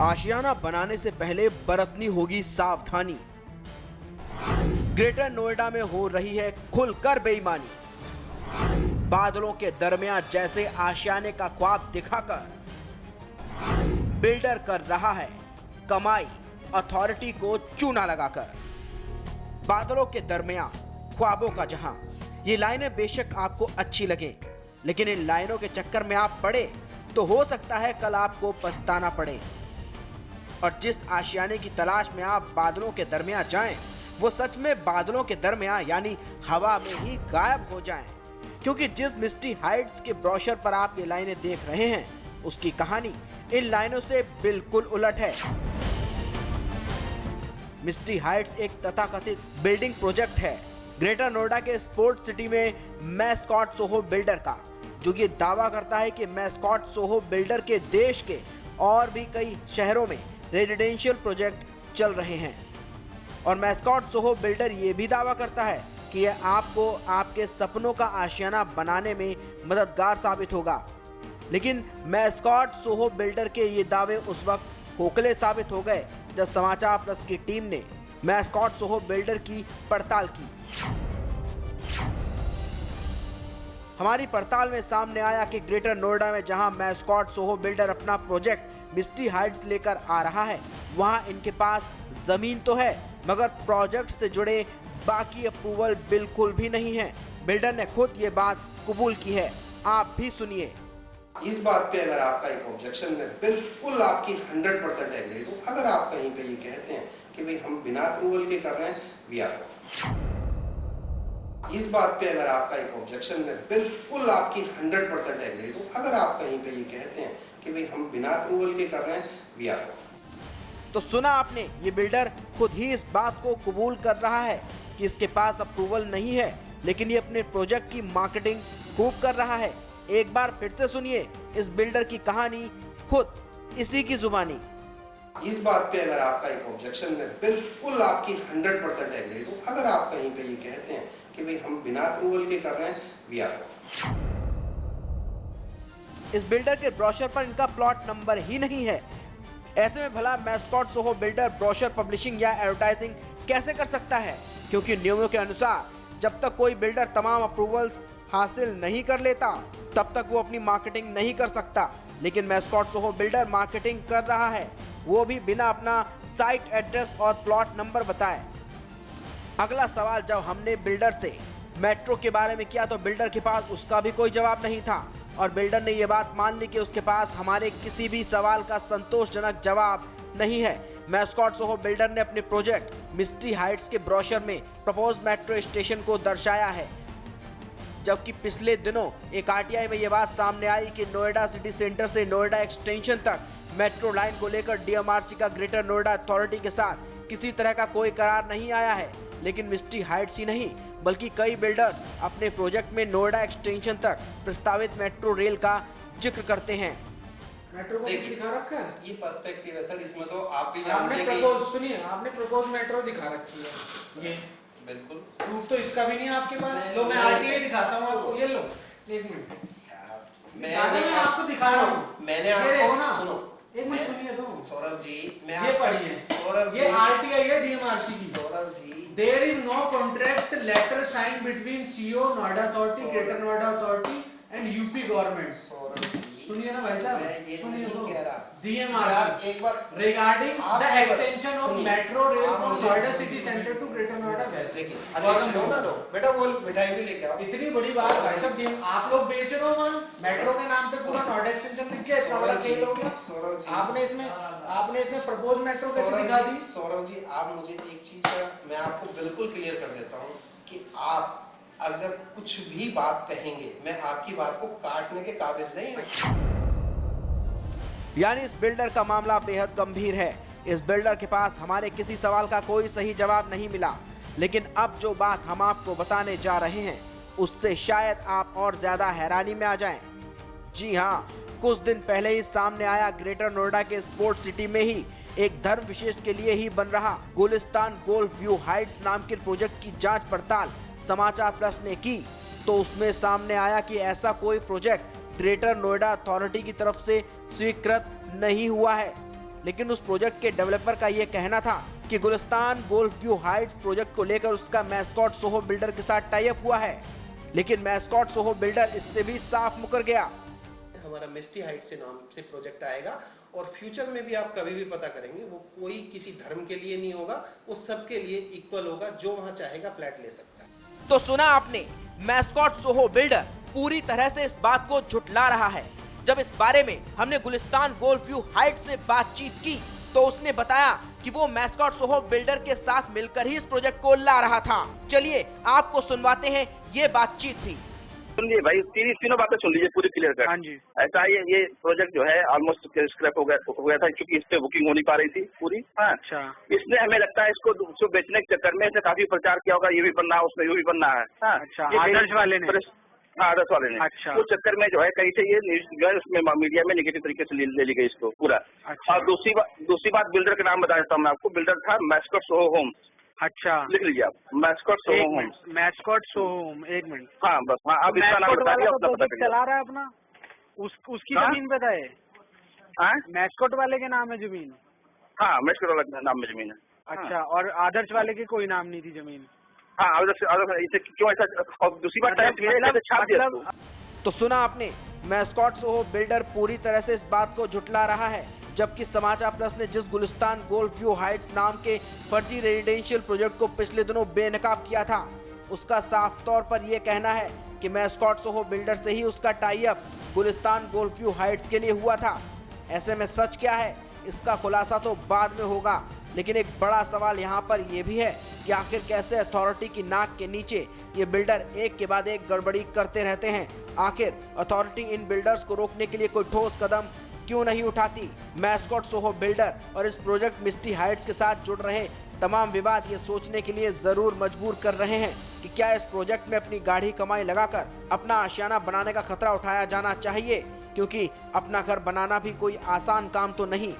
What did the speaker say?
आशियाना बनाने से पहले बरतनी होगी सावधानी। ग्रेटर नोएडा में हो रही है खुलकर बेईमानी। बादलों के दरमियान जैसे आशियाने का ख्वाब दिखाकर बिल्डर कर रहा है कमाई अथॉरिटी को चूना लगाकर। बादलों के दरमियान ख्वाबों का जहां, ये लाइनें बेशक आपको अच्छी लगें, लेकिन इन लाइनों के चक्कर में आप पड़े तो हो सकता है कल आपको पछताना पड़े। और जिस आशियाने की तलाश में आप बादलों के दरमियान जाएं, वो सच में बादलों के दरमियान यानी हवा में ही गायब हो जाएं। क्योंकि जिस मिस्टी हाइट्स के ब्रोशर पर आप ये लाइनें देख रहे हैं, उसकी कहानी इन लाइनों से बिल्कुल उलट है। मिस्टी हाइट्स एक तथाकथित बिल्डिंग प्रोजेक्ट है ग्रेटर नोएडा के स्पोर्ट सिटी में मैस्कॉट सोहो बिल्डर का, जो ये दावा करता है कि मैस्कॉट सोहो बिल्डर के देश के और भी कई शहरों में रेजिडेंशियल प्रोजेक्ट चल रहे हैं। और मैस्कॉट सोहो बिल्डर ये भी दावा करता है कि यह आपको आपके सपनों का आशियाना बनाने में मददगार साबित होगा। लेकिन मैस्कॉट सोहो बिल्डर के ये दावे उस वक्त खोखले साबित हो गए जब समाचार प्लस की टीम ने मैस्कॉट सोहो बिल्डर की पड़ताल की। हमारी पड़ताल में सामने आया कि ग्रेटर नोएडा में जहां मैस्कॉट सोहो बिल्डर अपना प्रोजेक्ट मिस्टी हाइट्स लेकर आ रहा है, वहां इनके पास जमीन तो है, मगर प्रोजेक्ट से जुड़े बाकी अप्रूवल बिल्कुल भी नहीं है। बिल्डर ने खुद ये बात कबूल की है, आप भी सुनिए। इस बात पे अगर आपका एक ऑब्जेक्शन में बिल्कुल आपकी 100% एग्री हूँ। अगर आप कहीं पे ये कहते हैं कि भाई हम बिना अप्रूवल के कर रहे हैं, वी आर। इस बात पे अगर आपका एक ऑब्जेक्शन में बिल्कुल आपकी 100% एग्री हूँ। अगर आप कहीं पे ये कहते हैं कि भाई हम बिना अप्रूवल के कर रहे हैं, वी आर। तो सुना आपने, ये बिल्डर खुद ही इस बात को कबूल कर रहा है कि इसके पास अप्रूवल नहीं है, लेकिन ये अपने प्रोजेक्ट की मार्केटिंग खूब कर रहा है। एक बार फिर से सुनिए इस बिल्डर की कहानी खुद इसी की जुबानी। इस बात पे अगर आपका एक ऑब्जेक्शन में बिल्कुल आपकी 100% एग्री हूँ। अगर आप कहीं पे ये कहते हैं कि भाई हम बिना अप्रूवल के कर रहे हैं, वी आर। इस बिल्डर के ब्रोशर पर इनका प्लॉट नंबर ही नहीं है। ऐसे में भला mascot Soho builder brochure publishing या एडवर्टाइजिंग कैसे कर सकता है? क्योंकि नियमों के अनुसार जब तक कोई बिल्डर तमाम अप्रूवल्स हासिल नहीं कर लेता, तब तक वो अपनी मार्केटिंग नहीं कर सकता। लेकिन मैस्कॉट सोहो बिल्डर मार्केटिंग कर रहा है, वो भी बिना अपना साइट एड्रेस और प्लॉट नंबर बताए। अगला सवाल जब हमने बिल्डर से मेट्रो के बारे में किया तो बिल्डर के पास उसका भी कोई जवाब नहीं था, और बिल्डर ने ये बात मान ली कि उसके पास हमारे किसी भी सवाल का संतोषजनक जवाब नहीं है। मैस्कॉट सोहो बिल्डर ने अपने प्रोजेक्ट मिस्टी हाइट्स के ब्रोशर में प्रपोज मेट्रो स्टेशन को दर्शाया है, जबकि पिछले दिनों एक आरटीआई में यह बात सामने आई कि नोएडा सिटी सेंटर से नोएडा एक्सटेंशन तक मेट्रो लाइन को लेकर डीएमआरसी का ग्रेटर नोएडा अथॉरिटी के साथ किसी तरह का कोई करार नहीं आया है। लेकिन मिस्टी हाइट्स ही नहीं, बल्कि कई बिल्डर्स अपने प्रोजेक्ट में नोएडा एक्सटेंशन तक प्रस्तावित मेट्रो रेल का जिक्र करते हैं। मेट्रो को दिखा रखा है, ये पर्सपेक्टिव है सर, इसमें तो आप भी आपने जानते हैं प्रपोज सुनिए, आपने प्रपोज मेट्रो दिखा रखी है। ये बिल्कुल प्रूफ तो इसका भी नहीं है आपके पास। लो मैं आरटीआई दिखाता हूँ आपको, ये लो एक मिनट, मैं आपको दिखा रहा हूँ। मैंने आपको ना सुनो, एक मिनट सुनिए तो सौरभ जी, मैं ये पढ़िए, सौरभ ये आरटीआई है डीएमआरसी की। Saurabh ji, There is no contract letter signed between CEO Noida Authority, Greater Noida Authority and UP government. सुनिए ना भाई साहब, मैं ये सुनिए नहीं तो कह रहा। DMRC एक बार regarding the extension of metro rail from मुझे Noida city center to Greater Noida West. देखिए, बेटा वो मिठाई भी लेके आओ। इतनी बड़ी बात भाई साहब, आप लोग बेच रहे हो मान मेट्रो के नाम पे पूरा नोएडा एक्सटेंशन लिख के इतना बड़ा खेल हो गया। आपने इसमें प्रपोज मेट्रो कैसे दिखा दी? सौरभ जी, आप मुझे एक चीज मैं आपको बिल्कुल क्लियर कर देता हूँ कि आप अगर कुछ भी बात कहेंगे, मैं आपकी बात को काटने के काबिल नहीं हूँ। यानी इस बिल्डर का मामला बेहद गंभीर है। इस बिल्डर के पास हमारे किसी सवाल का कोई सही जवाब नहीं मिला। लेकिन अब जो बात हम आपको बताने जा रहे हैं, उससे शायद आप और ज्यादा हैरानी में आ जाएं। जी हाँ, कुछ दिन पहले ही सामने आया ग्रेटर नोएडा के स्पोर्ट सिटी में ही एक धर्म विशेष के लिए ही बन रहा गुलिस्तान गोल्फ व्यू हाइट्स नाम के प्रोजेक्ट की जांच पड़ताल समाचार प्लस ने की, तो उसमें सामने आया कि ऐसा कोई प्रोजेक्ट ग्रेटर नोएडा अथॉरिटी की तरफ से स्वीकृत नहीं हुआ है। लेकिन उस प्रोजेक्ट के डेवलपर का ये कहना था कि Gulistan golf view Heights project को लेकर उसका मैस्कॉट सोहो बिल्डर के साथ टाई अप हुआ है, लेकिन मैस्कॉट सोहो बिल्डर इससे भी साफ मुकर गया। हमारा मिस्टी हाइट से नाम से प्रोजेक्ट आएगा और फ्यूचर में भी आप कभी भी पता करेंगे वो कोई किसी धर्म के लिए नहीं होगा, वो सबके लिए इक्वल होगा, जो वहां चाहेगा फ्लैट ले सकता है। तो सुना आपने, मैस्कॉट सोहो बिल्डर पूरी तरह से इस बात को झुठला रहा है। जब इस बारे में हमने गुलिस्तान गोल्फ व्यू हाइट से बातचीत की तो उसने बताया कि वो मैस्कॉट सोहो बिल्डर के साथ मिलकर ही इस प्रोजेक्ट को ला रहा था। चलिए आपको सुनवाते हैं ये बातचीत भी। सुनिए भाई, तीनों बातें सुन लीजिए पूरी क्लियर कर। हाँ जी। ऐसा ये प्रोजेक्ट जो है ऑलमोस्ट स्क्रैप हो गया था, क्योंकि इस पे बुकिंग हो नहीं पा रही थी पूरी। हाँ। अच्छा। इसने हमें लगता है इसको बेचने के चक्कर में इसने काफी प्रचार किया होगा, ये भी बनना है उसमें ये भी बनना है। हाँ। अच्छा, आदर्श वाले ने। हाँ, आदर्श वाले ने। अच्छा। उस चक्कर में जो है कहीं से ये न्यूज जो है उसमें मीडिया में निगेटिव तरीके से ले ली गई इसको पूरा। अच्छा। और दूसरी बात बिल्डर का नाम बता देता हूँ मैं आपको। बिल्डर था मैस्कॉट सोहो होम्स। अच्छा, लिख लीजिए आप, Mascot Soho Homes. Mascot Soho Home, एक मिनट। हाँ बस, हाँ अब इसका नाम बता दिया, अपना पता करिए। चला रहा है अपना, उसकी हाँ? जमीन पे है। हाँ, मैस्कॉट वाले के नाम है जमीन। हाँ मैस्कॉट वाला नाम में जमीन है। अच्छा, और आदर्श वाले के कोई नाम नहीं थी जमीन। हाँ, इसे क्यों ऐसा, और दूसरी बात छाप दिया इसको। तो सुना आपने, मैस्कॉट सोहो बिल्डर पूरी तरह से इस बात को झुठला रहा है, जबकि समाचार प्लस ने जिस गुलिस्तान गोल्फ व्यू हाइट्स नाम के फर्जी रेजिडेंशियल प्रोजेक्ट को पिछले दिनों बेनकाब किया था, उसका साफ तौर पर यह कहना है कि मैस्कॉट सोहो बिल्डर से ही उसका tie up Gulistan golf view heights के लिए हुआ था। ऐसे में सच क्या है, इसका खुलासा तो बाद में होगा, लेकिन एक बड़ा सवाल यहाँ पर यह भी है कि आखिर कैसे अथॉरिटी की नाक के नीचे ये बिल्डर एक के बाद एक गड़बड़ी करते रहते हैं। आखिर अथॉरिटी इन बिल्डर्स को रोकने के लिए कोई ठोस कदम क्यों नहीं उठाती। मैस्कॉट सोहो बिल्डर और इस प्रोजेक्ट मिस्टी हाइट्स के साथ जुड़ रहे तमाम विवाद ये सोचने के लिए जरूर मजबूर कर रहे हैं कि क्या इस प्रोजेक्ट में अपनी गाढ़ी कमाई लगाकर अपना आशियाना बनाने का खतरा उठाया जाना चाहिए, क्योंकि अपना घर बनाना भी कोई आसान काम तो नहीं।